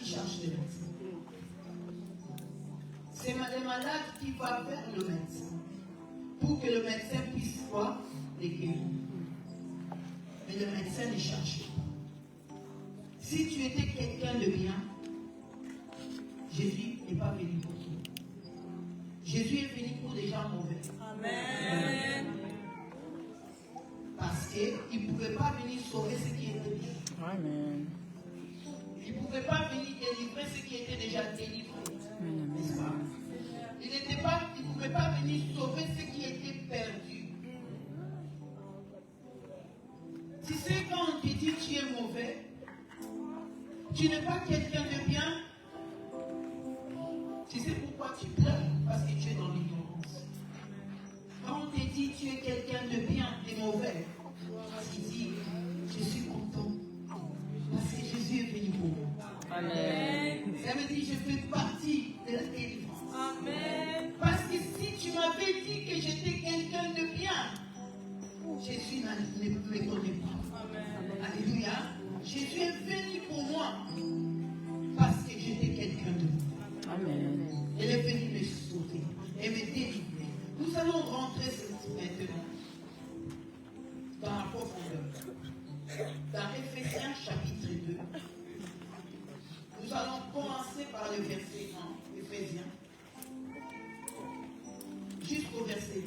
qui cherchent le médecin. C'est les malades qui vont vers le médecin pour que le médecin puisse quoi? Les guérir. Mais le médecin ne cherche pas. Si tu étais quelqu'un de bien, Jésus n'est pas venu pour toi. Jésus est venu pour des gens mauvais. Amen. Parce qu'il ne pouvait pas venir sauver ce qui était bien. Amen. Il ne pouvait pas venir délivrer ce qui était déjà délivré. N'est-ce pas? Il ne pouvait pas venir sauver ce qui était perdu. Tu sais, quand on te dit que tu es mauvais, tu n'es pas quelqu'un de bien. Tu sais pourquoi tu pleures? Parce que tu es dans l'ignorance. Quand on te dit que tu es quelqu'un de bien, de mauvais, tu dis, je suis content. Parce que Jésus est venu pour moi. Amen. Ça veut dire, je fais partie de la délivrance. Amen. Parce que si tu m'avais dit que j'étais quelqu'un de bien, Jésus ne me connaît pas. Amen. Alléluia. Jésus est venu pour moi parce que j'étais quelqu'un de bien. Amen. Il est venu me sauver et me délivrer. Nous allons rentrer maintenant dans la profondeur. Dans Éphésiens chapitre 2. Nous allons commencer par le verset 1, Éphésiens, jusqu'au verset 10.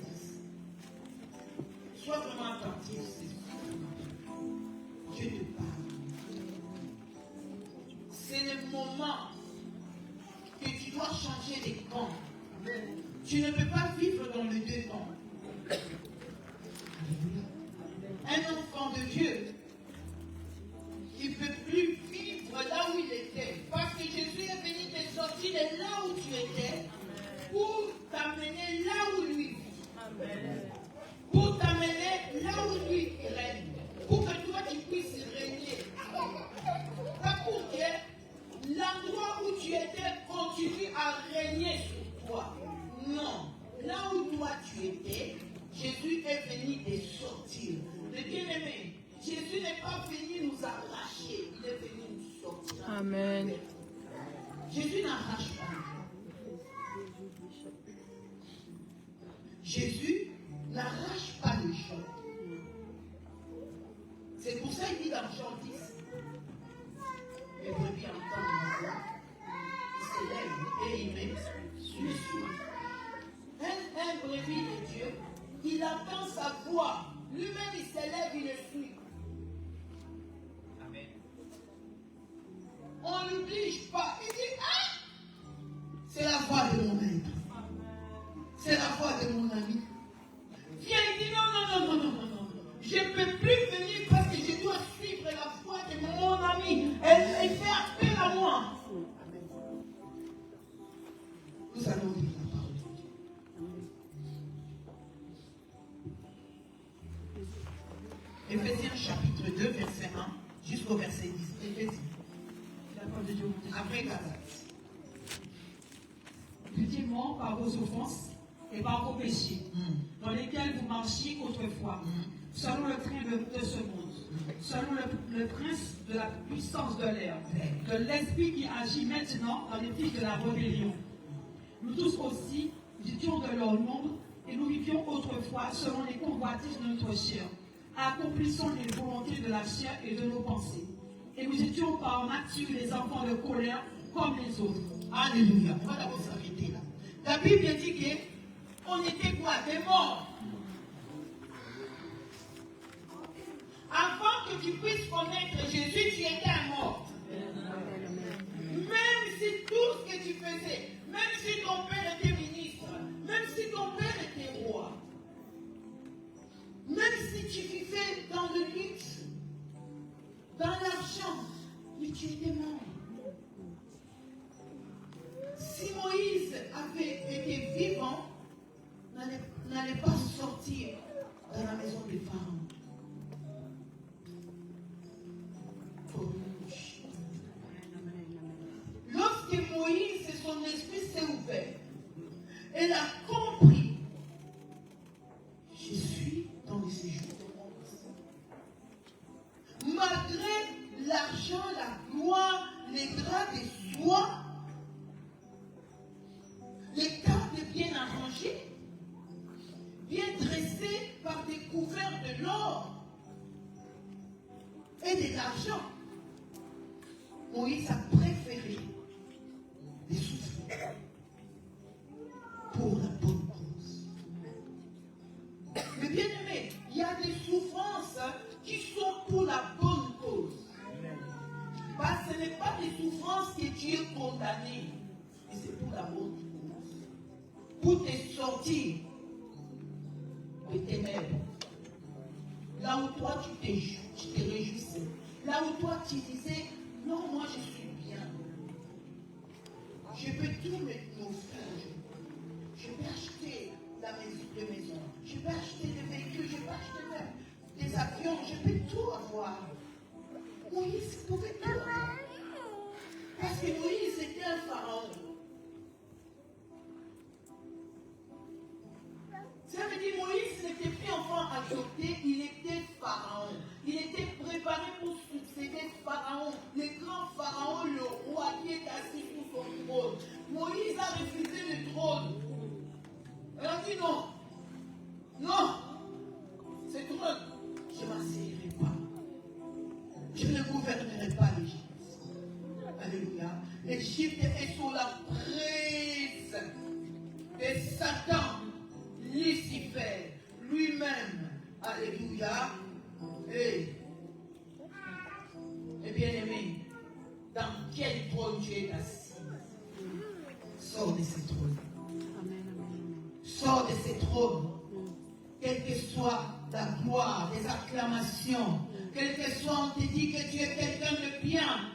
Sois vraiment attentif, je te parle. C'est le moment que tu dois changer les camps. Tu ne peux pas vivre dans le deux camps. Un enfant de Dieu, il ne peut plus vivre là où il était. Parce que Jésus est venu te sortir de là où tu étais pour t'amener là où lui vit. Pour t'amener là où lui règne. Pour que toi tu puisses régner. Pas pour que l'endroit où tu étais continue à régner sur toi. Non. Là où toi tu étais, Jésus est venu te sortir. Le bien-aimé, Jésus n'est pas venu nous arracher, il est venu nous sortir. Amen. Jésus n'arrache pas. Jésus n'arrache pas les gens. C'est pour ça qu'il dit dans Jean 10, les brebis entendent ma voix, ils s'élèvent et ils me suivent. Un brebis de Dieu, il entend sa voix, lui-même il s'élève, il le suit. Amen. On ne l'oblige pas. Il dit, ah, c'est la voix de mon maître. C'est la voix de mon ami. Viens, il dit, non. Je ne peux plus venir parce que je dois suivre la voix de mon ami. Elle fait appel à moi. Nous allons lire la parole de Dieu. Éphésiens chapitre 2, verset 1 jusqu'au verset 10. Éphésiens. La parole de Dieu. Après Galates. Ultimement par vos offenses et par vos péchés, dans lesquels vous marchiez autrefois, selon le train de ce monde, selon le prince de la puissance de l'air, de l'esprit qui agit maintenant dans les fils de la rébellion. Nous tous aussi étions de leur nombre et nous vivions autrefois selon les convoitises de notre chair, accomplissant les volontés de la chair et de nos pensées. Et nous étions par nature les enfants de colère comme les autres. Alléluia. On va d'abord s'arrêter là. La Bible dit qu'on était quoi? Des morts. Avant que tu puisses connaître Jésus, tu étais un mort. Même si tout ce que tu faisais, même si ton père était ministre, même si ton père était roi, même si tu vivais dans le luxe, dans l'argent, mais tu étais mort. Si Moïse avait été vivant, n'allait pas sortir de la maison des Pharaons. Lorsque Moïse et son esprit s'est ouvert, elle a compris, je suis dans le séjour. Malgré l'argent, la gloire, les draps des toi, les tables bien arrangées, bien dressées par des couverts de l'or et de l'argent. Moïse a préféré les souffrir pour la bonne cause. Mais bien aimé, il y a des souffrances qui sont pour la bonne cause. Parce que ce n'est pas des souffrances que tu es condamné, mais c'est pour la bonne cause. Pour te sortir de tes mères. Là où toi tu te réjouissais. Là où toi tu disais, non, moi je suis bien. Je peux tout m'offrir. Je peux acheter des maisons. Je peux acheter des véhicules. Je peux acheter même des avions. Je peux tout avoir. Moïse pouvait tout avoir. Parce que Moïse était un pharaon. Ça veut dire Moïse n'était plus enfant adopté, il était pharaon. Il était préparé pour succéder pharaon, le grand pharaon, le roi qui est assis sur son trône. Moïse a refusé le trône. Il a dit non. Non. Ce trône, je ne m'assierai pas. Je ne gouvernerai pas l'Égypte. Alléluia. L'Égypte est sous la prise de Satan. Lucifer lui-même, alléluia, et bien aimé, dans quel trône tu es assis? Sors de ce trône. Sors de ce trône. Quelle que soit la gloire, les acclamations, quel que soit on te dit que tu es quelqu'un de bien,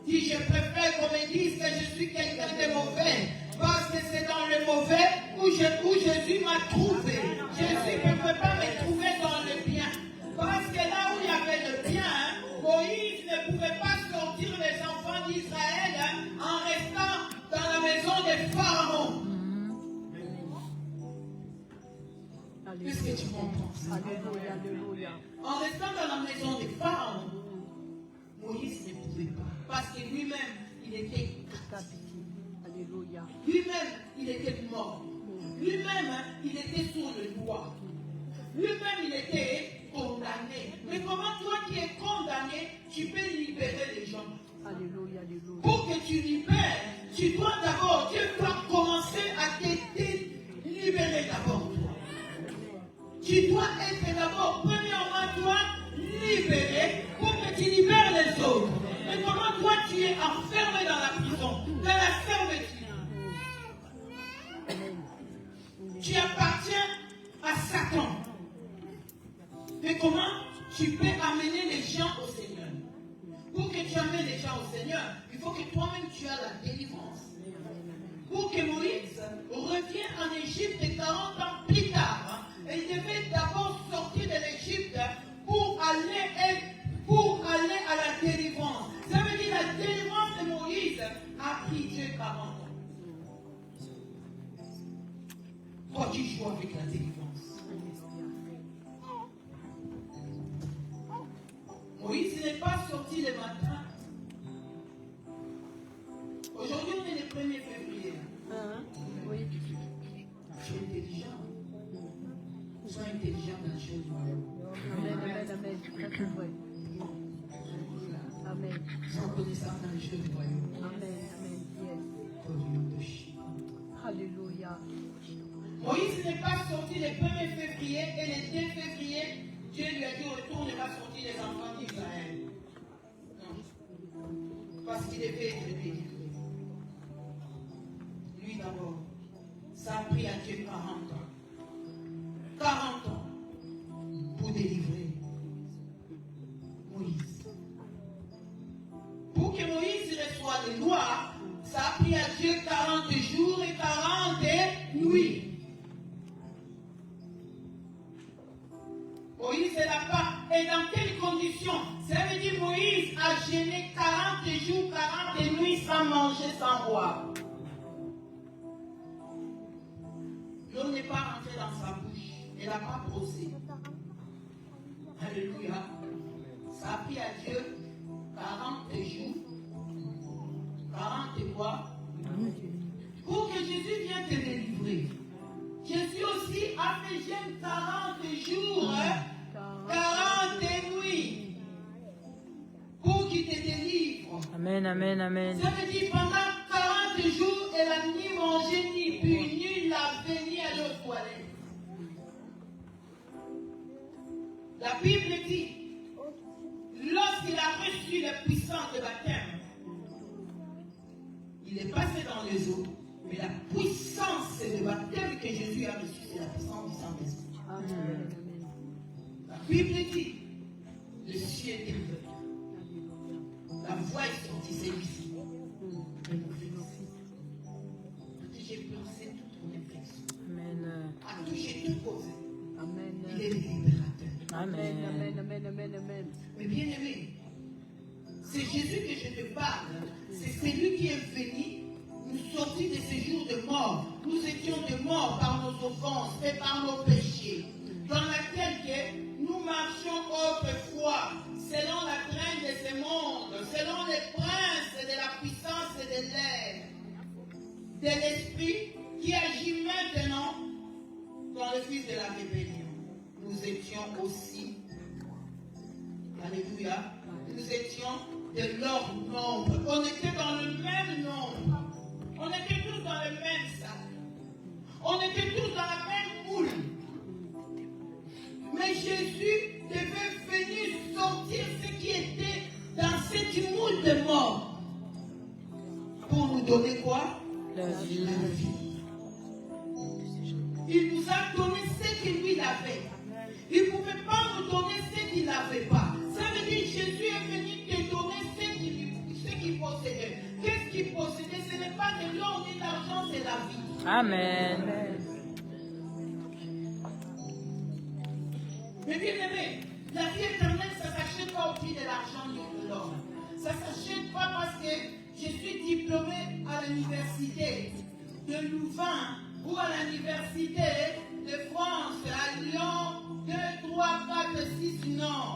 dis je préfère qu'on me dise que je suis quelqu'un de mauvais. Parce que c'est dans le mauvais où Jésus m'a trouvé. Jésus ne peut pas me trouver dans le bien. Parce que là où il y avait le bien, Moïse ne pouvait pas sortir les enfants d'Israël en restant dans la maison des pharaons. Qu'est-ce que tu comprends? En restant dans la maison des pharaons, Moïse ne pouvait pas. Parce que lui-même, il était captif. Lui-même, il était mort. Lui-même, il était sous le loi. Lui-même, il était condamné. Mais comment toi qui es condamné, tu peux libérer les gens? Alléluia, alléluia. Pour que tu libères, tu dois d'abord, Dieu doit commencer à te libérer d'abord toi. Tu dois être d'abord, premièrement, toi, libéré pour que tu libères les autres. Mais comment toi tu es enfermé dans la prison, dans la servitude? Tu appartiens à Satan. Mais comment tu peux amener les gens au Seigneur? Pour que tu amènes les gens au Seigneur, il faut que toi-même tu aies la délivrance. Pour que Moïse revienne en Égypte 40 ans plus tard, il devait d'abord sortir de l'Égypte pour aller à la délivrance. Ça veut dire la délivrance de Moïse a pris Dieu 40 ans. Toi, tu joues avec la délivrance. Moïse n'est pas sorti le matin. Aujourd'hui, on est le 1er février. Oui. Tu es intelligent. Sois intelligent dans les choses du royaume. Amen, amen, amen. Amen. Sois connaissant dans les choses du royaume. Amen, amen. Yes. Alléluia. Moïse n'est pas sorti le 1er février et le 2 février, Dieu lui a dit retourne, va sortir les enfants d'Israël. Non. Parce qu'il devait être délivré. Lui d'abord, ça a pris à Dieu 40 ans. 40 ans pour délivrer Moïse. Pour que Moïse reçoive les lois, ça a pris à Dieu 40 jours et 40 nuits. Moïse est là-bas. Et dans quelles conditions? Ça veut dire Moïse a jeûné 40 jours, 40 nuits sans manger, sans boire. L'eau n'est pas rentrée dans sa bouche. Elle n'a pas brossé. Alléluia. Ça a pris à Dieu 40 jours, 40 quoi? Pour que Jésus vienne te délivrer. Jésus aussi a fait jeûne 40 jours, 40 nuits, pour qu'il te délivre. Amen, amen, amen. Ça veut dire pendant 40 jours, elle a ni mangé, ni bu, ni lavé, ni allé aux toilettes. La Bible dit, lorsqu'il a reçu la puissance de baptême, il est passé dans les eaux, mais la puissance de baptême que Jésus a reçu, c'est la puissance du Saint-Esprit. La Bible dit, le ciel est ouvert. La voix est sortie, c'est ici. J'ai placé toute mon infection. Amen. A touché tout causé. Amen. Il est le libérateur. Amen. Mais bien aimé, c'est Jésus que je te parle. C'est celui qui est venu nous sortir de ces jours de mort. Nous étions de mort par nos offenses et par nos péchés, dans laquelle nous marchions autrefois, selon la traîne de ce monde, selon les princes de la puissance de l'air, de l'esprit qui agit maintenant dans le fils de la rébellion. Nous étions aussi, alléluia, nous étions de leur nombre. On était dans le même nombre. On était tous dans le même sac. On était tous dans la même moule. Mais Jésus devait venir sortir ce qui était dans cette moule de mort. Pour nous donner quoi? La vie. La vie. Il nous a donné ce que lui avait. Il ne pouvait pas nous donner ce qu'il n'avait pas. Ça veut dire que Jésus est venu te donner ce qu'il possédait. Qu'est-ce qu'il possédait? Ce n'est pas de l'or ni de l'argent, c'est la vie. Amen. Mais bien aimé, la vie éternelle, ça ne s'achète pas au prix de l'argent ni de l'or. Ça ne s'achète pas parce que je suis diplômé à l'université de Louvain ou à l'université de France, à Lyon, 2, 3, 4, 6, non.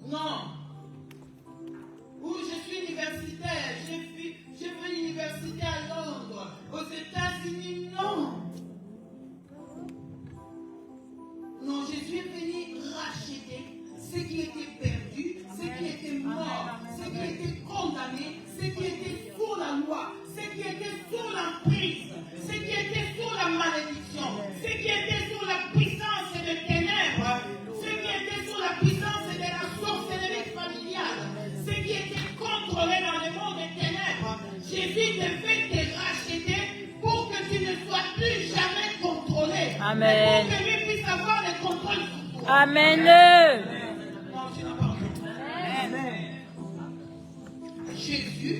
Non. Ou je suis universitaire, j'ai fait l'université à Londres, aux États-Unis, non. Non, Jésus est venu racheter ce qui était perdu, ce qui était mort, ce qui était condamné, ce qui était sous la loi, ce qui était sous l'emprise, ce qui était sous la malédiction, ce qui était sous la puissance des ténèbres, ce qui était sous la puissance de la sorcellerie familiale, ce qui était contrôlé dans le monde des ténèbres. Jésus devait te racheter pour que tu ne sois plus jamais contrôlé. Amen. Pour que lui puisse avoir le contrôle sur toi. Amen. Non, tu n'as pas entendu. Amen. Jésus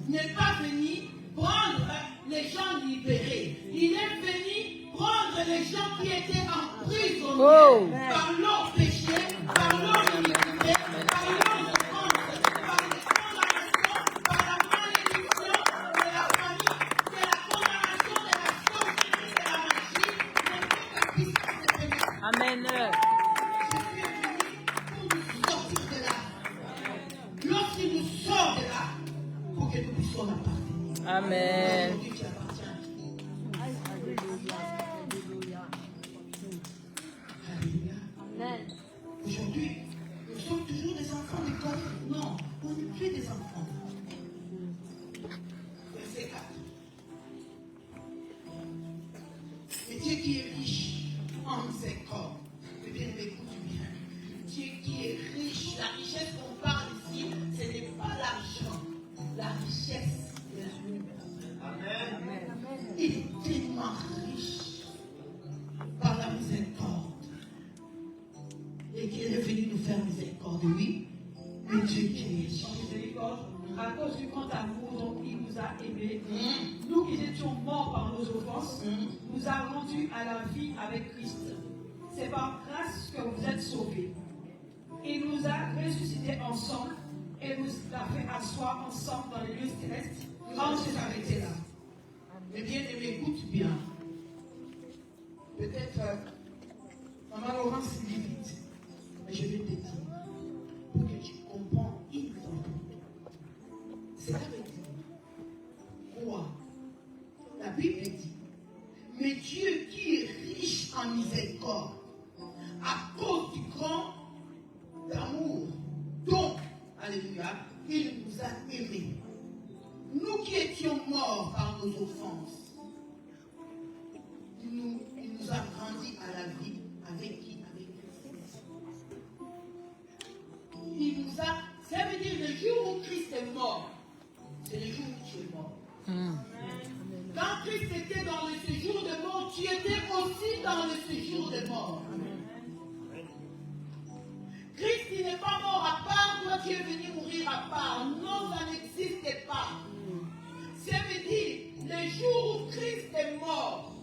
n'est pas venu prendre les gens libérés. Il est venu prendre les gens qui étaient emprisonnés par leur péché, par leur iniquité, par leur offense, par les condamnations, par la malédiction de la famille, de la condamnation de la sorcellerie, de la magie, de toute la puissance de péché. Amen. Jésus est venu pour nous sortir de là. Lorsqu'il nous sort de là, pour que nous puissions l'appartenir. Amen. Aujourd'hui, tu appartiens à qui? Alléluia. Aujourd'hui, nous sommes toujours des enfants d'école. Non, on n'est plus des enfants. Verset 4. Et Dieu qui est riche en miséricorde. Mais bien, écoute bien. Dieu qui est riche, la richesse qu'on parle ici, ce n'est pas l'argent, la richesse de la Amen. Il est tellement riche par la miséricorde. Et qu'il est venu nous faire miséricorde, oui. Mais Dieu qui est riche en miséricorde, À cause du grand amour dont il nous a aimés, nous qui étions morts par nos offenses, nous a rendus à la vie avec Christ. C'est par grâce que vous êtes sauvés. Il nous a ressuscités ensemble et nous a fait asseoir ensemble dans les lieux célestes. On s'est arrêté là. Mais bien aimé, écoute bien. Peut-être, Maman Laurence dit vite, mais je vais te dire, pour que tu comprends une fois. Cela veut dire quoi? La Bible dit, mais Dieu qui est riche en miséricorde, à cause du grand amour, dont, alléluia, il nous a aimés. Nous qui étions morts par nos offenses, il nous a rendus à la vie avec qui? Avec Christ. Il nous a, ça veut dire le jour où Christ est mort, c'est le jour où tu es mort. Quand Christ était dans le séjour de mort, tu étais aussi dans le séjour de mort. Christ, il n'est pas mort à part, toi tu es venu mourir à part. Non, ça n'existait pas. Ça veut dire, le jour où Christ est mort,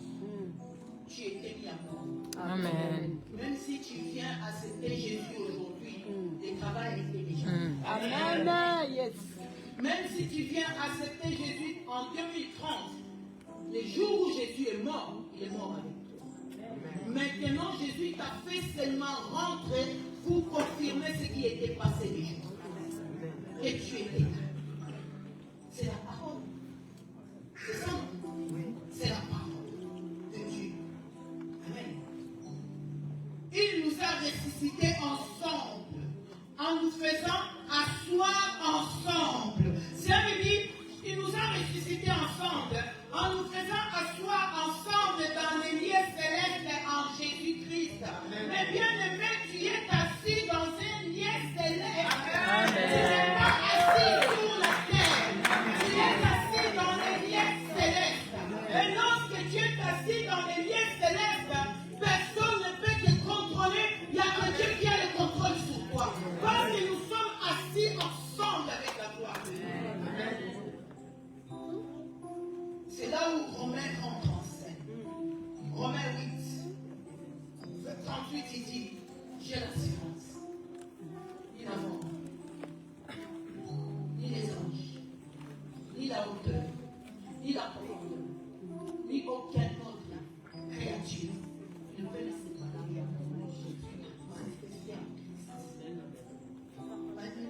tu étais mis à mort. Amen. Même si tu viens accepter Jésus aujourd'hui, le travail était déjà. Amen. Yes. Même si tu viens accepter Jésus en 2030, le jour où Jésus est mort, il est mort avec toi. Maintenant, Jésus t'a fait seulement rentrer pour confirmer ce qui était passé déjà. Et tu étais là. C'est la parole. C'est ça. C'est la parole de Dieu. Amen. Il nous a ressuscités ensemble, en nous faisant asseoir ensemble. Ça veut dire, il nous a ressuscités ensemble, en nous faisant asseoir ensemble dans les lieux célestes en Jésus-Christ. Mais bien aimé, tu es assis dans un lieu céleste. Tu n'es pas assis sur la terre. Tu es assis dans les lieux célestes. Et lorsque tu es assis dans les lieux célestes, personne ne peut te contrôler. Il n'y a que Dieu qui a le contrôle sur toi. Parce que nous sommes assis ensemble avec la gloire de Dieu. C'est là où Romains rentre en scène. Romains 8, 38, il dit, j'ai l'assurance. Ni la mort, ni les anges, ni la hauteur, ni la profondeur, ni aucune autre créature ne peut le séparer de l'amour de Jésus manifesté en Christ.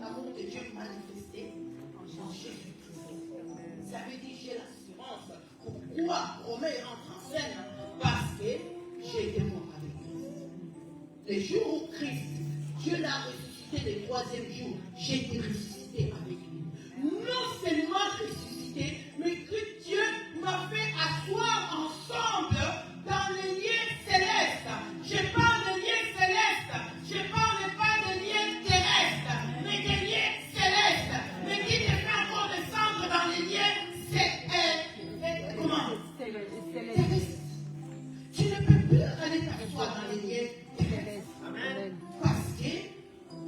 L'amour de Dieu manifesté en Jésus-Christ. Ça veut dire j'ai l'assurance. Pourquoi Romain rentre en scène? Parce que j'ai été mort avec Christ. Le jour où Christ, Dieu l'a ressuscité le troisième jour, j'ai été ressuscité avec lui. Non seulement ressuscité, mais que Dieu m'a fait asseoir ensemble dans les lieux célestes. Je parle de lieux célestes. Je parle pas de lieux terrestres, mais de lieux célestes. Mais qui te fait encore descendre dans les lieux célestes? Comment? Terrestres. Tu ne peux plus aller t'asseoir dans les lieux terrestres. Amen. Parce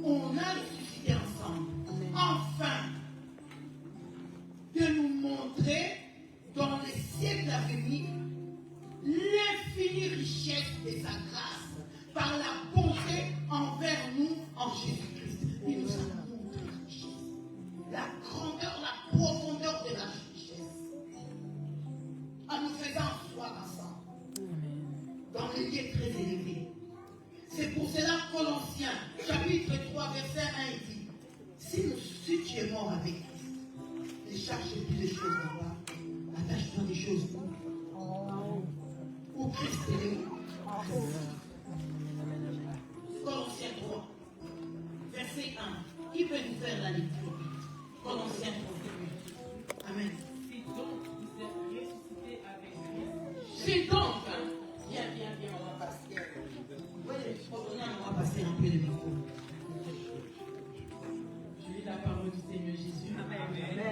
qu'on a ressuscité ensemble. Enfin, de nous montrer dans les siècles à venir l'infinie richesse de sa grâce par la bonté envers nous en Jésus-Christ. Il nous a montré la richesse, la grandeur, la profondeur de la richesse en nous faisant asseoir ensemble dans les lieux très élevés. C'est pour cela Colossiens, chapitre 3, verset 1, il dit, si tu es mort avec Christ, ne cherche plus les choses en bas, attache-toi des choses où Christ est où. Colossiens 3, verset 1. Qui peut nous faire la lecture? Colossiens 3. Amen. Si donc vous êtes ressuscité avec Christ, C'est donc, viens, on va passer. Oui, on va passer un peu le micro. je lis la parole du Seigneur Jésus.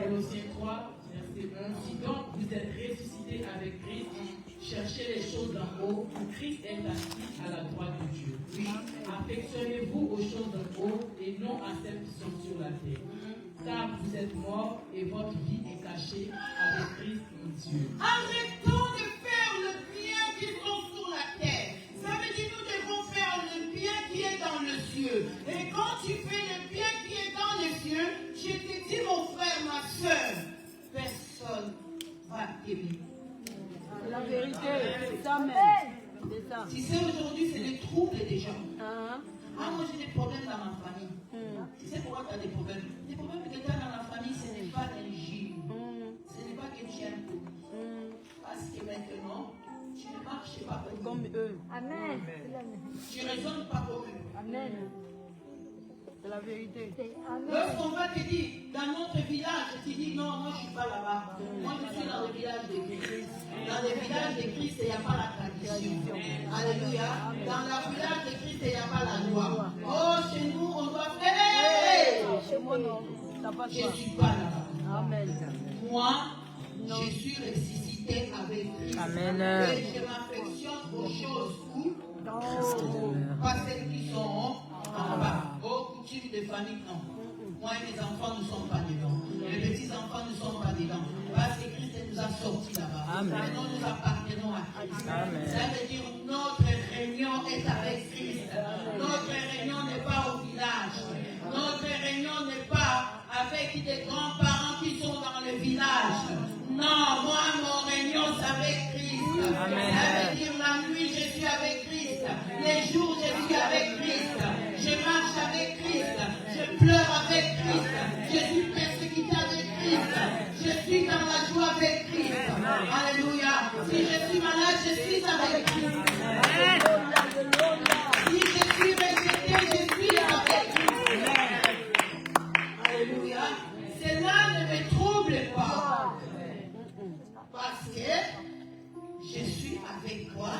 Colossiens 3, verset 1. Si donc vous êtes ressuscité avec Christ, cherchez les choses en haut, où Christ est assis à la droite de Dieu. Affectionnez-vous aux choses en haut et non à celles qui sont sur la terre. Car vous êtes morts et votre vie est cachée avec Christ en Dieu. Arrêtons de faire le bien qui sont sur la terre. Ça veut dire que nous devons faire le bien qui est dans le ciel. Et quand tu fais le bien qui est dans les cieux, je te dis mon frère, ma soeur, personne ne va t'aimer. La vérité, c'est ça même. C'est ça. Tu sais, aujourd'hui, c'est des troubles des gens. Hein? Ah, moi j'ai des problèmes dans ma famille. Tu sais pourquoi tu as des problèmes? Les problèmes que tu as dans la famille, ce n'est pas religieux. Amen. Tu ne raisonnes pas comme eux. Amen. C'est la vérité. Lorsqu'on va te dire, dans notre village, tu dis non, moi je ne suis pas là-bas. Moi je suis dans le village de Christ. Dans le village de Christ, il n'y a pas la tradition. Alléluia. Dans le village de Christ, il n'y a pas la loi. Oh, chez nous, on doit faire. Chez moi, non. Je ne suis pas là-bas. Amen. Moi, je suis ressuscité avec Christ. Amen. Et je m'affectionne aux choses où pas celles qui sont en bas. Aux coutumes de famille, non. Moi et mes enfants ne sommes pas dedans. Les petits-enfants ne sont pas dedans. Parce que Christ nous a sortis là-bas. Maintenant, nous appartenons à Christ. Amen. Ça veut dire notre réunion est avec Christ. Notre réunion n'est pas au village. Notre réunion n'est pas avec des grands-parents qui sont dans le village. Non, moi, mon réunion, c'est avec Christ. Amen. Ça veut dire la nuit, je suis avec Christ. Les jours, je suis avec Christ. Je marche avec Christ. Je pleure avec Christ. Je suis persécuté avec Christ. Je suis dans la joie avec Christ. Alléluia. Si je suis malade, je suis avec Christ. Si je suis rejeté, je suis avec Christ. Alléluia. Cela ne me trouble pas. Parce que je suis avec toi.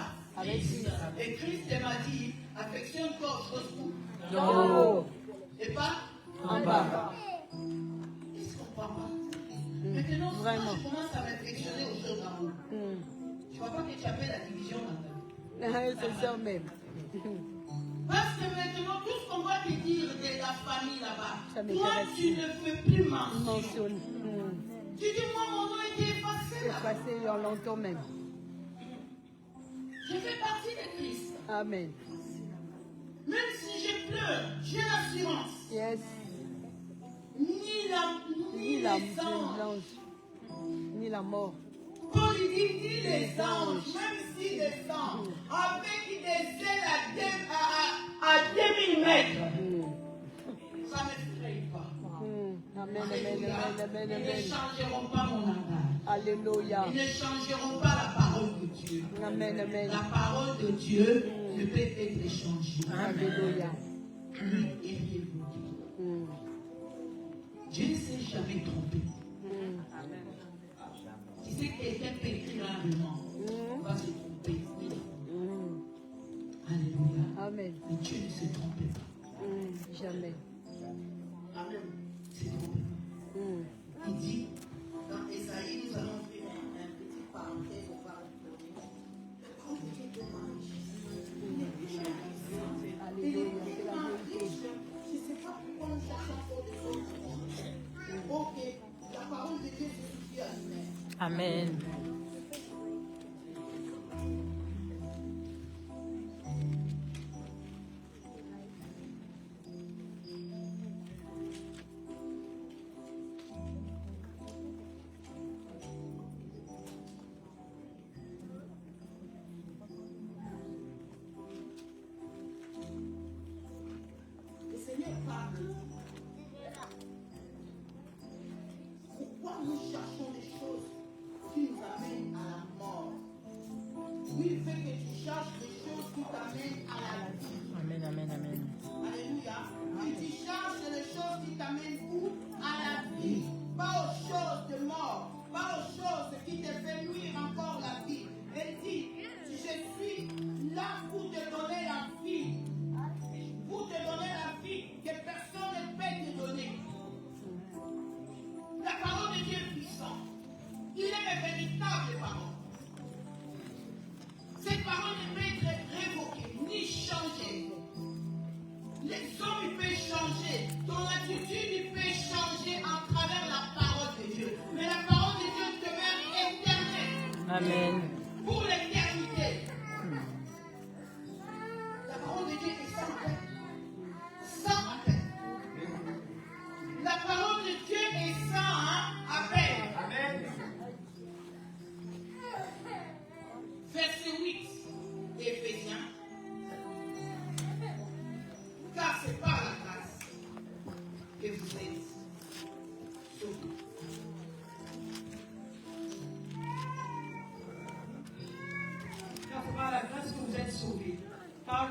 Et Christ m'a dit, affectionne-toi aux choses où Non. et pas En bas. Est-ce qu'on comprend pas? Maintenant, quand je commence à m'affectionner aux choses en haut, tu ne vois pas que tu appelles la division dans ta vie. C'est ça même. Parce que maintenant, tout ce qu'on va te dire de la famille là-bas, Ça toi, m'intéresse. tu ne fais plus mention. Mentionne. Tu dis, moi, mon nom a été effacé C'est là-bas. passé en longtemps même. Je fais partie de Christ. Amen. Même si je pleure, j'ai l'assurance. Yes. Ni Ni la les anges. blanche, ni la mort. Paul il dit, ni les anges, même si les anges, avec des ailes à 2000 mètres, ça ne m'effraie pas. Amen, amen, Alléluia. amen, amen, Ils ne amen. changeront pas mon langage. Alléluia. Ils ne changeront pas la parole de Dieu. Amen, amen. La parole de Dieu ne peut être changée. Alléluia. Lui est rien vous. Dieu ne s'est jamais trompé. Tu sais, quelqu'un peut écrire humblement, va se tromper. Alléluia. Amen. Mais Dieu ne se trompe pas. Jamais. Amen. Se trompe pas. Il dit, dans Esaïe, nous allons faire un petit parenthèse au parler. Quand Dieu demande Jésus, Alléluia. C'est la vérité. je ne sais pas pourquoi nous cherchons encore des choses. Ok, la parole de Dieu se suffit à nous-mêmes. Amen. Le Seigneur parle. Pourquoi nous cherchons des choses qui nous amènent à la mort? Oui, il fait que tu cherches des choses qui t'amènent à la vie. Amen, amen, amen. Alléluia. Et tu cherches les choses qui t'amènent où? À la vie. Pas aux choses de mort. Pas aux choses qui te font nuire encore la vie. Elle dit, je suis là pour te donner la vie. Pour te donner la vie que personne ne peut te donner. La parole de Dieu est puissante. Il est la véritable parole. Cette parole ne peut être révoquée ni changée. Les hommes, ils peuvent changer. Ton attitude, il peut changer à travers la parole de Dieu. Mais la parole de Dieu demeure éternelle. Amen. Pour l'éternité. La parole de Dieu est sans appel. Sans appel. La parole de Dieu est sans appel. Amen. Verset 8 d'Éphésiens. Car c'est par la grâce que vous êtes sauvés.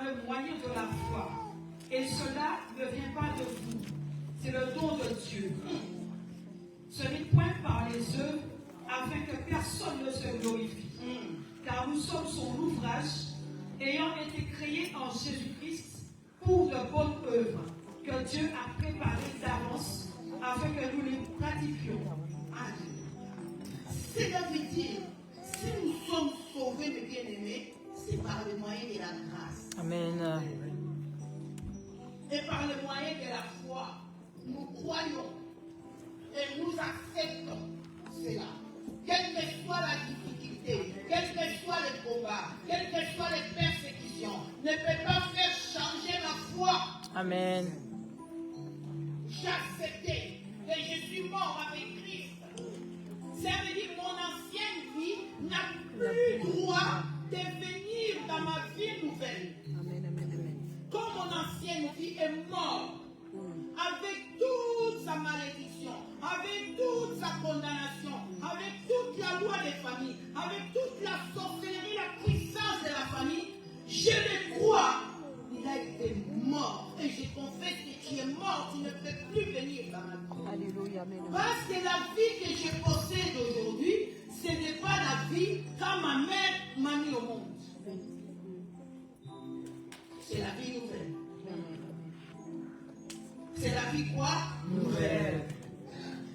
par le moyen de la foi. Et cela ne vient pas de vous, c'est le don de Dieu. Ce n'est point par les œuvres, afin que personne ne se glorifie. Car nous sommes son ouvrage, ayant été créés en Jésus-Christ pour de bonnes œuvres, que Dieu a préparées d'avance, afin que nous les pratiquions. Cela veut dire, si nous sommes sauvés, mes bien-aimés, c'est par le moyen de la grâce. Amen. Et par le moyen de la foi, nous croyons et nous acceptons cela. Quelle que soit la difficulté, quel que soit le combat, quelles que soient les persécutions, ne peut pas faire changer ma foi. Amen. J'ai accepté que je suis mort avec Christ. Ça veut dire que mon ancienne vie n'a plus droit de venir dans ma vie nouvelle. Amen, amen, amen. Comme mon ancienne vie est morte, avec toute sa malédiction, avec toute sa condamnation, avec toute la loi des familles, avec toute la sorcellerie, la puissance de la famille, je le crois. Il a été mort. Et je confesse que tu es mort, tu ne peux plus venir dans ma vie. Alléluia, amen. Parce que la vie que je possède aujourd'hui, ce n'est pas la vie quand ma mère m'a mis au monde. C'est la vie nouvelle. C'est la vie quoi? Nouvelle.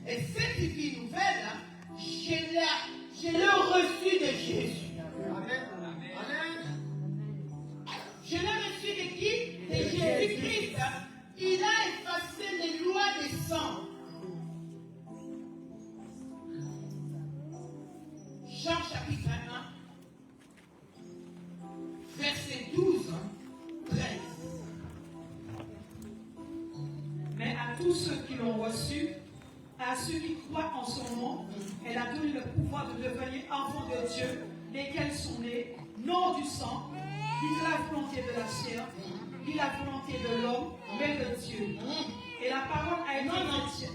Et cette vie nouvelle, je l'ai reçue de Jésus. Amen. Je l'ai reçue de qui? De Jésus-Christ. Il a effacé les lois des sang. Jean chapitre 1, verset 12, 13. Mais à tous ceux qui l'ont reçu, à ceux qui croient en son nom, elle a donné le pouvoir de devenir enfants de Dieu, lesquels sont nés, non du sang, ni de la volonté de la chair, ni la volonté de l'homme, mais de Dieu. Et la parole a été entière.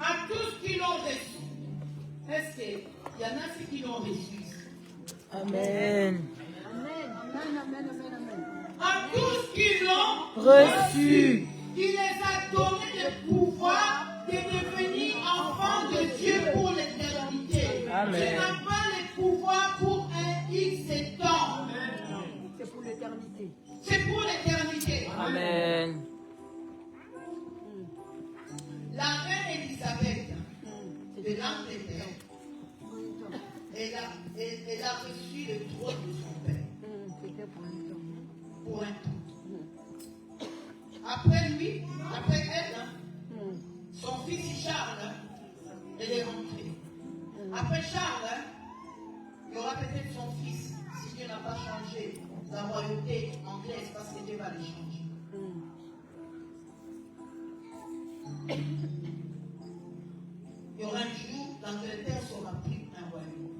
À tous qui l'ont reçu. Est-ce qu'il y en a ceux qui l'ont reçu? Amen. À tous qui l'ont Reçu. il les a donné le pouvoir de devenir enfants de Dieu pour l'éternité. Amen. Tu n'as pas le pouvoir pour un X temps. C'est pour l'éternité. C'est pour l'éternité. Amen. La reine Élisabeth de l'Angleterre, elle a reçu le trône de son père. C'était pour un temps. Pour un temps. Après lui, après elle, son fils Charles, elle est rentrée. Après Charles, il y aura peut-être son fils, si Dieu n'a pas changé la royauté anglaise, parce que Dieu va le changer. Il y aura un jour, l'Angleterre sera plus un royaume.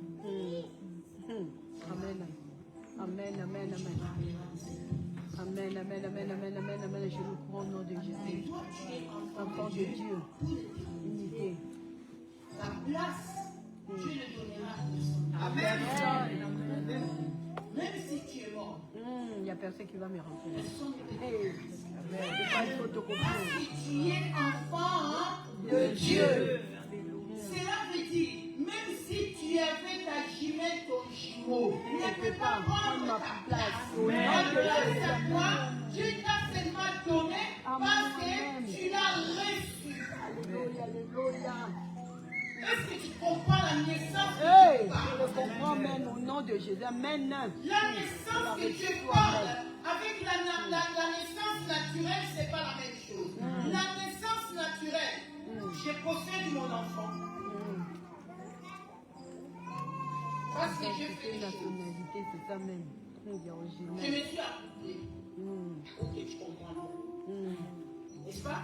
Amen. Amen, amen, amen. Amen, amen, amen, amen, amen, amen. Je le crois au nom de Et Jésus. toi, tu es Enfant de Dieu. pour l'éternité. Unité. Ta place, Dieu le donnera à personne. Amen. Même si tu es mort, Il n'y a personne qui va me remplir. personne ne te Hey. Amen. C'est pas une photocopie. Parce que tu es enfant De Dieu. Cela veut dire, même si tu avais ta jumelle, ton jumeau, il ne peut pas prendre ta place. Amen. La place à toi, Dieu t'a seulement donné parce que tu l'as reçu. Alléluia, alléluia. Est-ce que tu comprends la naissance Hey, que tu je parles? le comprends même au nom de Jésus. Amen. La naissance que tu parles avec la naissance naturelle, ce n'est pas la même chose. La naissance naturelle, je possède mon enfant. Parce que je fais les La choses. nationalité, c'est ça même. Il est Je original. me suis accouplé. Ok, je comprends. N'est-ce pas?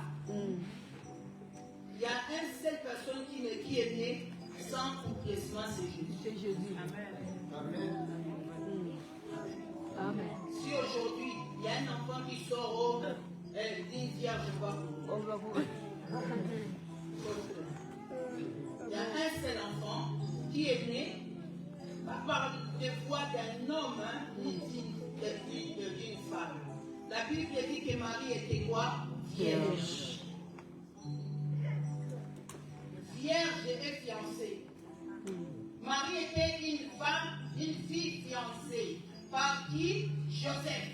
Il y a une seule personne qui est née sans complètement, c'est Jésus. C'est Jésus. Amen. Amen. Si aujourd'hui, il y a un enfant qui sort d'une vierge, On va vous. il y a un seul enfant qui est né par des voix d'un homme ou d'une femme. La Bible dit que Marie était quoi? Vierge. Vierge et fiancée. Marie était une femme, une fille fiancée. Par qui? Joseph.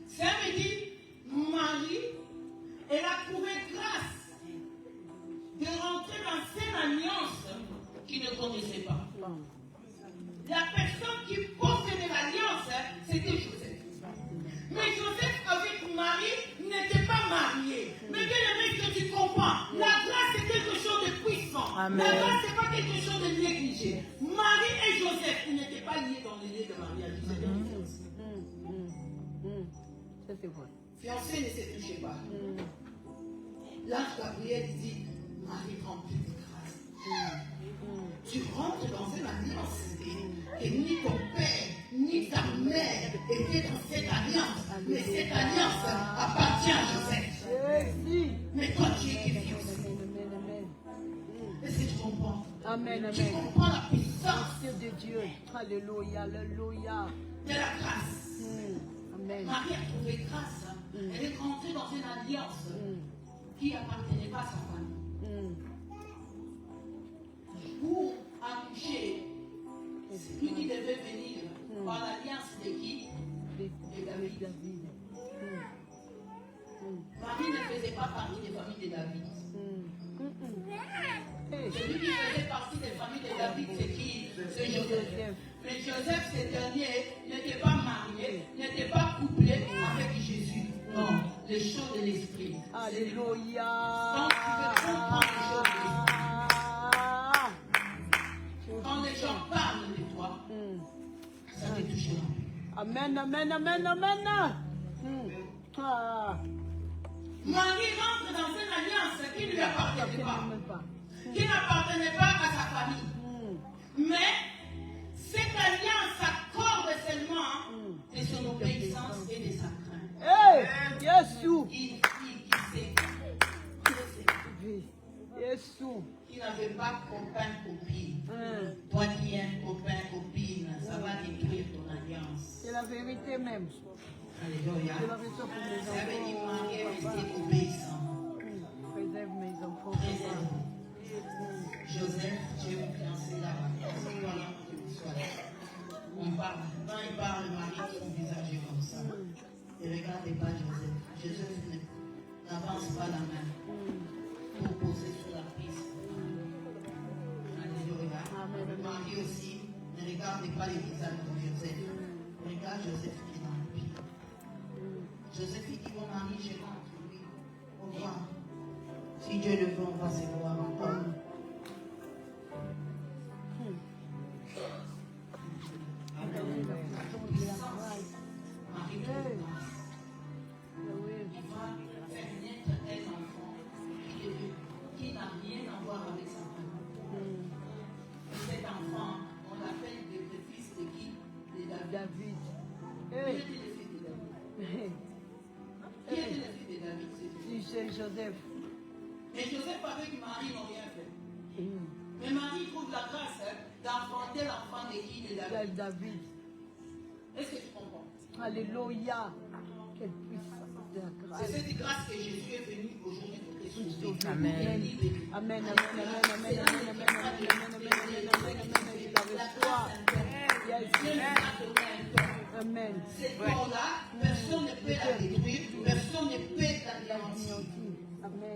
Ça veut dire, Marie, elle a trouvé grâce de rentrer dans cette alliance qu'il ne connaissait pas. La personne qui possédait l'alliance, c'était Joseph. Mais Joseph avec Marie n'était pas marié. Mais bien aimé, que tu comprends, la grâce est quelque chose de puissant. Amen. La grâce n'est pas quelque chose de négligé. Marie et Joseph, ils n'étaient pas liés dans les liens de mariage. Ils étaient fiancés. Ça c'est vrai. Fiancés ne se touchaient pas. L'ange Gabriel dit, Marie remplie de grâce. Tu rentres dans une alliance et ni ton père ni ta mère étaient dans cette alliance. Mais cette alliance appartient à Joseph. Mais toi tu es fiancé. Est-ce que tu comprends? Amen, Tu amen. comprends la puissance De Dieu. Alléluia, alléluia. de la grâce. Amen. Marie a trouvé grâce. Elle est rentrée dans une alliance qui n'appartenait pas à sa famille. Pour accoucher, celui qui devait venir par l'alliance de qui? De David. Marie ne faisait pas partie des familles de David. Celui qui faisait partie des familles de David, c'est qui? C'est Joseph. Mais Joseph, ce dernier, n'était pas marié, n'était pas couplé avec Jésus. Non, les choses de l'esprit. Alléluia. Donc tu veux comprendre les choses de l'esprit. Quand les gens parlent de toi, ça te touche là. Amen, amen, amen, amen. Marie rentre dans une alliance qui ne lui appartenait pas, qui n'appartenait pas à sa famille. Mais cette alliance accorde seulement de son obéissance et de sa crainte. Hey, Jésus. Une fille qui sait, Jésus. qui n'avait pas copain, copine. Toi qui es copain, copine, ça va détruire ton alliance. C'est la vérité même. Alléluia. C'est la vérité pour mes Ça veut dire enfants. Marie est restée obéissante. Préserve mes enfants. Préserve. Joseph, tu es mon fiancé là-bas. Voilà, que tu sois là. On parle. Quand il parle, Marie, son visage est comme ça. Et regardez pas Joseph. Joseph n'avance pas la main pour poser sur la piste. Alléluia. Marie aussi, ne regardez pas les visages de Joseph. Regarde Joseph qui est dans le pied. Joseph il dit, mon mari, je rentre, oui. Au revoir. Si Dieu le veut, on va se voir encore. Marie trouve grâce. Il va faire naître un enfant qui n'a rien à voir avec sa famille. Et cet enfant, on l'appelle le fils de qui? De David. Qui était le fils de David? Qui était le fils de David? C'est Joseph. Mais Joseph avec Marie n'ont rien fait. Mais Marie trouve la grâce d'enfanter l'enfant de qui? De David. David. Est-ce que tu comprends? Alléluia. Quelle puissance de la grâce. C'est cette grâce que Jésus est venu aujourd'hui pour te sauver. Amen. Amen, amen, amen, amen, amen, amen, amen, amen, amen, amen. Cette corps-là, personne ne peut la détruire, personne ne peut l'anéantir.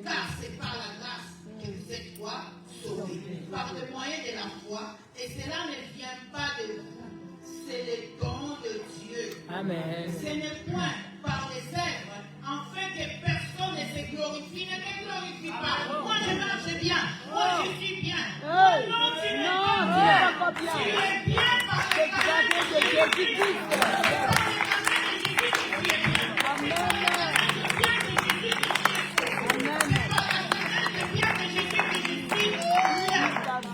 Car c'est par la grâce que vous êtes quoi? Sauvés. Par le moyen de la foi. Et cela ne vient pas de vous. C'est le don de Dieu. Amen. Ce n'est point par les œuvres, afin que personne ne se glorifie. Ne te glorifie pas. Moi, je marche bien. Moi, je suis bien. Non, tu n'es pas bien. Tu es bien par le grâce de Jésus-Christ.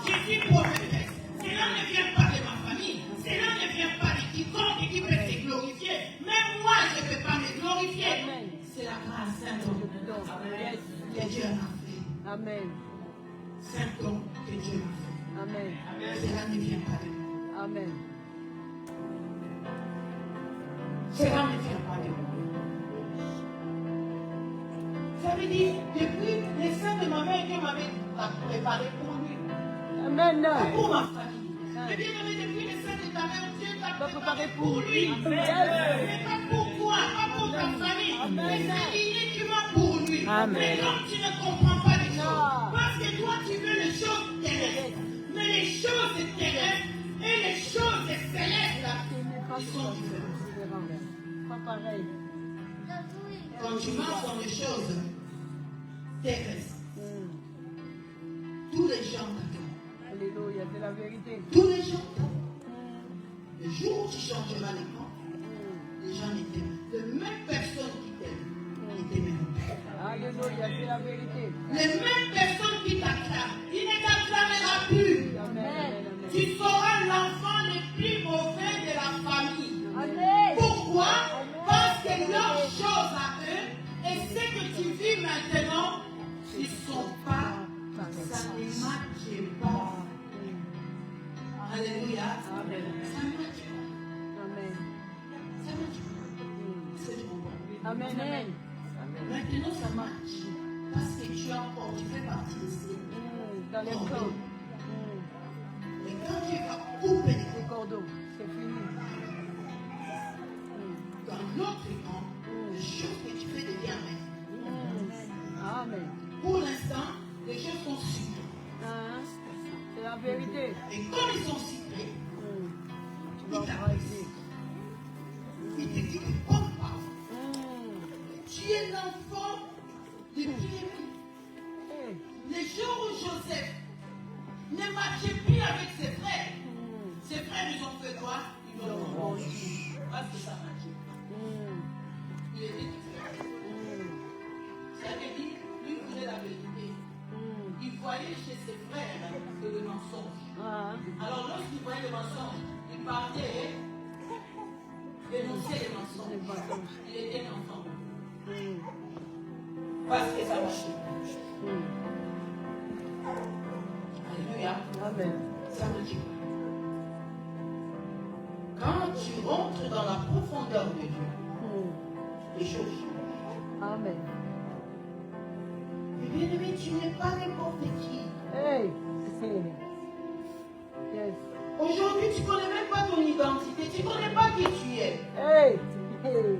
Je suis prophétesse. Cela ne vient pas de ma famille. Cela ne vient pas de quiconque qui peut se glorifier. Mais moi, je ne peux pas me glorifier. C'est la grâce Saint-Homme que Dieu m'a fait. Amen. Saint-Homme que Dieu m'a fait. Amen. Cela ne vient pas de moi. Amen. cela ne vient pas de moi. Ça veut dire, depuis les seins de ma mère, Dieu m'avait préparé pour lui. Amen. Pas pour ma famille. Mais bien aimé, depuis les seins de ta mère, Dieu t'a préparé pour lui. Mais pas pour toi, pas pour ta famille. Mais c'est uniquement pour lui. Mais donc tu ne comprends pas les choses. Parce que toi, tu veux les choses terrestres. Mais les choses terrestres et les choses célestes, ils sont différents. Pas pareil. Quand tu marches dans les choses terrestres, tous les gens t'aiment. Alléluia, c'est la vérité. Tous les gens t'aiment. Le jour où tu changeras les camps, les gens ne t'aiment. Les mêmes personnes qui t'aiment, ils t'aimeront. Alléluia, c'est la vérité. Les mêmes personnes qui t'acclament, ils ne t'acclamera plus. Amen. Tu seras l'enfant le plus mauvais de la famille. Amen. Pourquoi? Parce que leurs choses à eux et ce que tu vis maintenant, ils ne sont pas, ça ne matche pas. Alléluia. Amen. Ça ne matche pas. Amen. Ça ne matche pas. C'est trop bon. Amen. Amen. Maintenant, ça marche. Parce que tu fais partie de ces Dans les corps. Mais quand tu vas couper Les cordeaux, c'est fini. dans l'autre camp, les choses que tu fais deviennent maîtres. Amen. Pour l'instant, les choses sont sucrées. C'est la vérité. Et comme ils sont sucrés, Tu vas embrasser. il te dit que comme pas. Tu es l'enfant de Dieu. Les jours où Joseph ne marchait plus avec ses frères ils ont fait quoi? Ils l'ont vendu. Parce que ça marchait. Il était différent. Ça veut dire, lui voulait la vérité. Il voyait chez ses frères que le mensonge. Alors lorsqu'il voyait le mensonge, il partait dénoncer les mensonges. Il était un enfant. Parce que ça marchait. Alléluia. Amen. Ça marchait pas. Quand tu rentres dans la profondeur de Dieu, les choses changent. Amen. Mais bien aimé, tu n'es pas n'importe qui. Hey. Yes. Aujourd'hui, tu ne connais même pas ton identité. Tu ne connais pas qui tu es. Hey. Hey.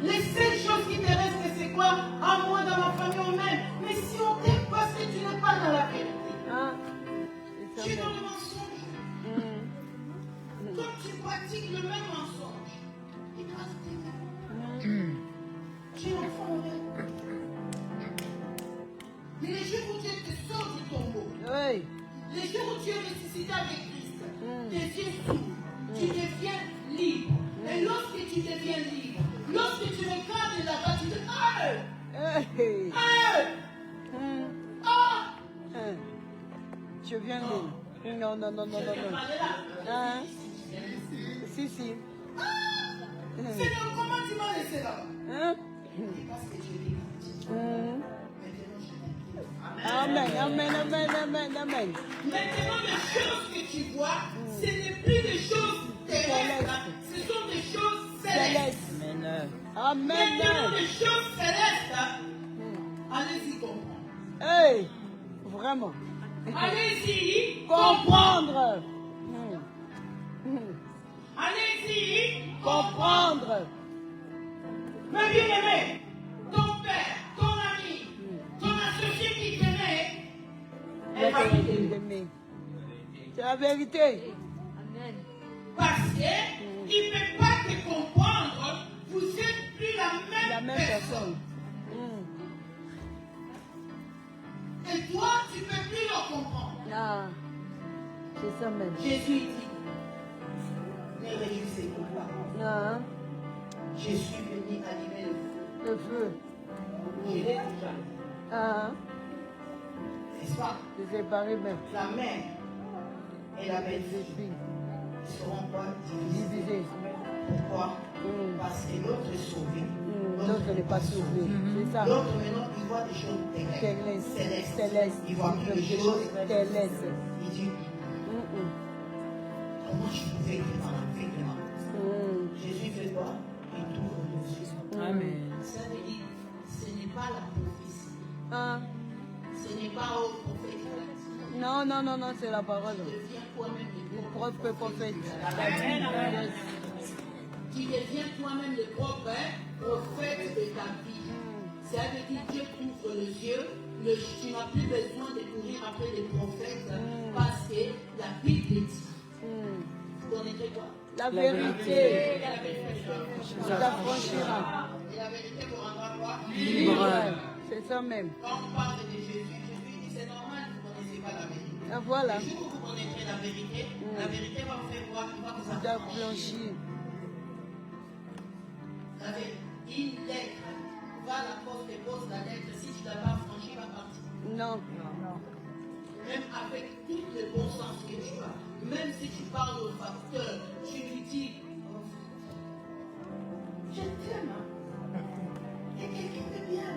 Les seules choses qui te restent, c'est quoi? À moi, dans ma famille, on m'aime. Mais si on t'aime parce que tu n'es pas dans la vérité, tu es dans le mensonge. Quand tu pratiques le même mensonge, il va se dire, tu es l'enfant mauvais. Mais les jours où Dieu te sort du tombeau, Hey. les jours où tu es ressuscité avec Christ, tes yeux s'ouvrent, tu deviens libre. Et lorsque tu deviens libre, lorsque tu regardes là-bas, tu dis, Hey. Je viens de... Non. Je vais parler là. Si. Seigneur, comment tu m'as laissé là-bas? Parce que tu es libre. Maintenant, je t'aime. Amen. Maintenant, les choses que tu vois, ce n'est plus des choses terrestres, ce sont des choses célestes. Amen. Maintenant, les choses célestes, allez-y comprendre. Hey. Vraiment. Allez-y Comprendre. Allez-y Comprendre. Mais bien aimé, ton père, ton ami, ton associé qui t'aimait, elle va t'aimer. C'est la vérité. Parce qu'il ne peut pas te comprendre, vous n'êtes plus la même personne. Et toi, tu ne peux plus le comprendre. C'est ça même. Jésus dit, ne réjouissez pas. Je suis venu allumer le feu. Le feu. Je l'ai déjà. N'est-ce pas? C'est séparé même. La mère et la belle-fille seront quoi? Divisé. Pourquoi? Parce que l'autre est sauvé. L'autre n'est pas sauvé. C'est ça. L'autre maintenant, il voit des choses terrestres, célestes. Il voit plus des choses célestes. Il dit, comment je pouvais vivre dans la vie de Jésus fait quoi? et t'ouvre les yeux. Amen. Ça veut dire, ce n'est pas la prophétie. Ah. Ce n'est pas au prophète. Non, non, non, non, c'est la parole. Deviens toi-même Le propre prophète. Amen. Tu deviens toi-même le propre prophète de ta vie. Ça veut dire Dieu ouvre les yeux. Tu n'as plus besoin de courir après les prophètes parce que la Bible dit. Vous connaissez quoi? La vérité. Vous affranchira. Et la vérité vous rendra quoi? Libre. C'est ça même. Quand on parle de Jésus dit c'est normal, vous ne connaissez pas la vérité. Ah, voilà. Le jour où vous connaîtrez la vérité va vous faire voir, il va vous Vous affranchir. Vous avez une lettre. Va à la poste et pose la lettre. Si tu ne l'as pas franchie, va partir. Non. Même avec tout le bon sens que tu as. Même si tu parles au facteur, tu lui dis je t'aime. Et quelqu'un de bien.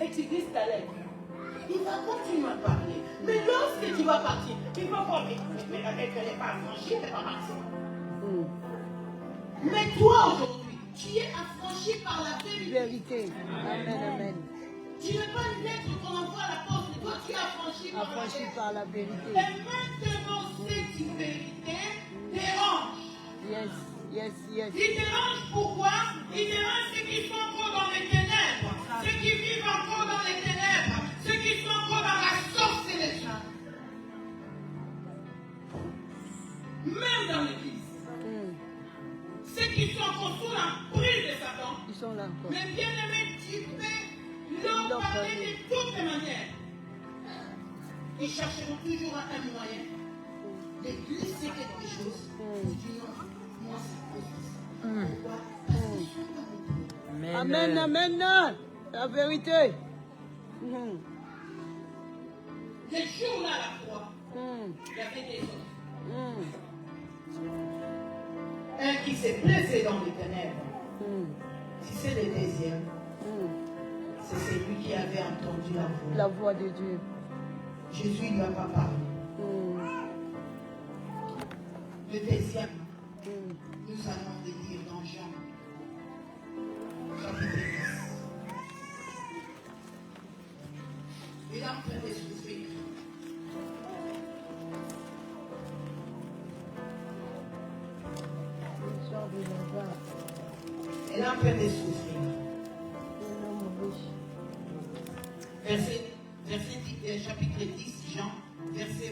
Et tu dis ta lettre. Il va continuer à parler. Mais lorsque tu vas partir, il va pas mais la lettre n'est pas franchie, elle n'est pas partie. Mais toi aujourd'hui, tu es affranchi par la vérité. Vérité. Amen, amen. Tu n'es pas une lettre qu'on envoie à la poste, toi tu es affranchi par la Affranchi vérité. par la vérité. Et maintenant, cette vérité dérange. Yes, yes, yes. Il dérange pourquoi? Il dérange ceux qui sont encore dans les ténèbres, ceux qui vivent encore dans les ténèbres, ceux qui sont encore dans la sorcellerie. Même dans l'église. Ceux qui sont encore sous l'emprise de Satan. Ils sont là encore. Mais bien aimé, tu peux leur parler de toutes les manières. Ils chercheront toujours un moyen de glisser quelque chose. Tu dis non, moi c'est possible. Pourquoi? Parce que je suis pas avec toi. Amen, amen. La vérité. Les jours là à la croix, il y avait des hommes. Un qui s'est blessé dans les ténèbres. Si c'est le deuxième, c'est celui qui avait entendu la voix. La voix de Dieu. Jésus ne lui a pas parlé. Le deuxième, nous allons le lire dans Jean, chapitre 10. Il est en train de souffrir. Elle est en train de souffrir. Chapitre 10, Jean, verset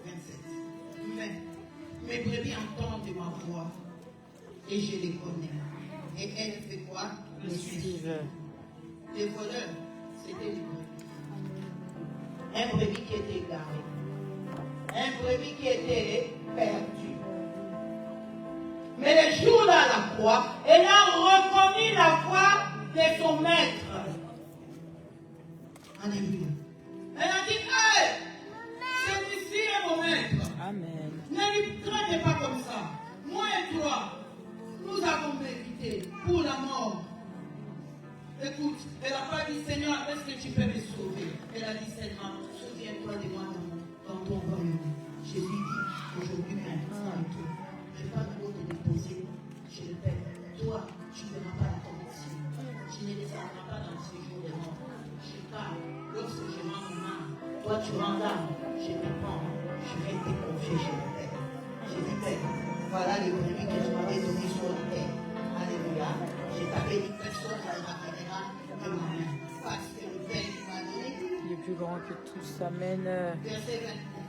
27. Mes brebis entendent ma voix et je les connais. Et elle fait quoi? Le suivent. Les voleurs, c'était les brebis. Un brebis qui était égaré. Un brebis qui était perdu. Mais le jour-là à la croix, elle a reconnu la voix de son maître. Alléluia. Elle a dit, hey, celui-ci est mon maître. Amen. Ne lui traitez pas comme ça. Moi et toi, nous avons mérité pour la mort. Écoute, elle n'a pas dit, Seigneur, est-ce que tu peux me sauver? Elle a dit seulement, souviens-toi de moi dans ton royaume. Jésus dit, aujourd'hui même, mais pas trop te déposer chez le Père. Toi, tu ne verras pas la condition. Tu ne descendras pas dans ce jour de mort. Je parle, lorsque je rends mon âme, toi tu rends l'âme, je te prends, je vais te confier chez le Père. Je dis, Père, voilà les brebis que tu m'avais donné sur la terre. Alléluia. Je t'avais dit, personne ne m'appellera que moi-même. Parce que le Père qui m'a donné. Il est plus grand que tous. Amen. Verset 29.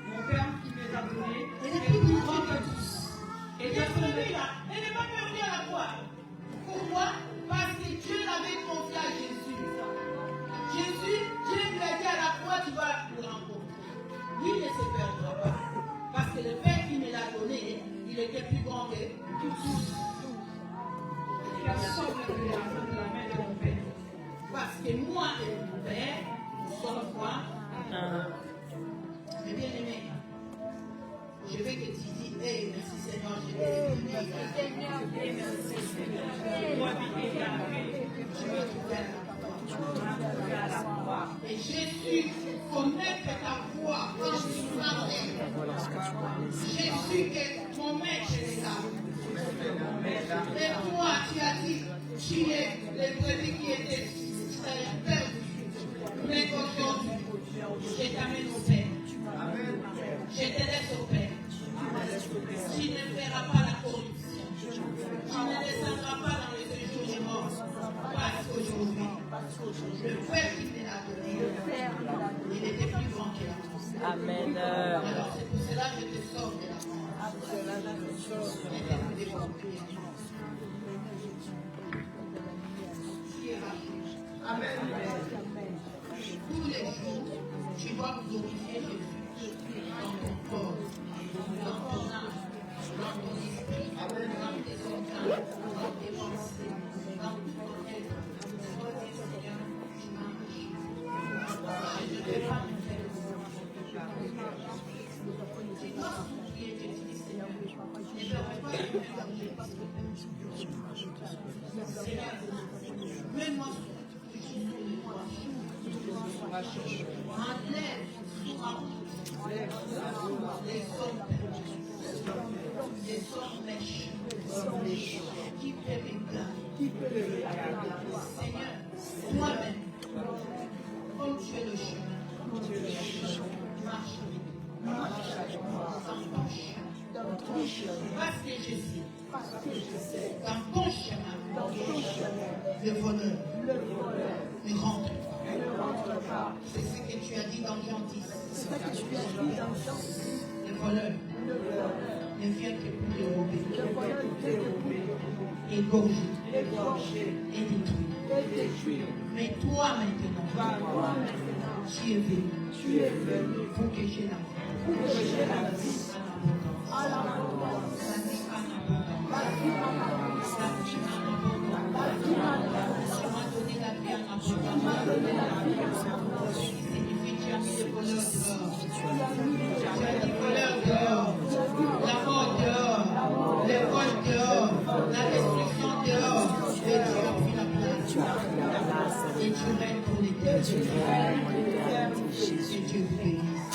Mon Père qui me les a donnés Elle est est plus plus grande grand que que tous. tous. Et Dieu là, elle n'est pas perdue à la croix. Pourquoi? Parce que Dieu l'avait confié à Jésus. Jésus, Dieu lui a dit à la croix, tu vas le rencontrer. Lui ne se perdra pas. Parce que le Père qui me l'a donné, il était plus grand que tous. Personne ne peut les rendre de la main de mon Père. Parce que moi et mon Père, nous sommes quoi? Mais bien aimé, je veux que tu dis, hey, merci Seigneur, je vais et Jésus connaît ta voix quand tu parlais. Jésus est mon maître est là. Mais toi, tu as dit, tuer les brebis qui étaient perdues. Mais aujourd'hui, je t'amène au Père. Je te laisse au Père. Tu ne feras pas la corruption. Tu ne descendras pas dans le séjour des morts. Parce qu'aujourd'hui, le Père qui te l'a donné, il était plus grand que la mort. Amen. Alors c'est pour cela que je te sors de la mort. Amen. Tous les jours, tu dois glorifier Jésus dans ton corps, dans ton âme, dans ton esprit, dans tes organes, dans tes pensées, dans tout ton être. Sois dit, Seigneur, tu marches. Je ne vais pas me faire. Tu dois souffrir, je dis, Seigneur, ne permets pas de me changer parce que Seigneur, mets-moi sur enlève les hommes mèches qui peut m'égarer. Seigneur, toi-même, comme tu es le chemin, marche dans ton chemin. Parce que je sais, dans ton chemin, le voleur ne rentre pas. C'est ce que tu as dit dans Jean 10. Le voleur ne vient que pour dérober, égorger et détruire. Mais toi maintenant, tu es venu pour que j'ai la vie en abondance. La vie en abondance. Tu m'as donné la vie en abondance. Signifie tu as mis le voleur dehors. Tu as mis le voleur dehors. La mort dehors. Le vol dehors. La destruction dehors. Et tu as pris la place. Et tu règnes pour l'éternité. Et Dieu vous bénisse.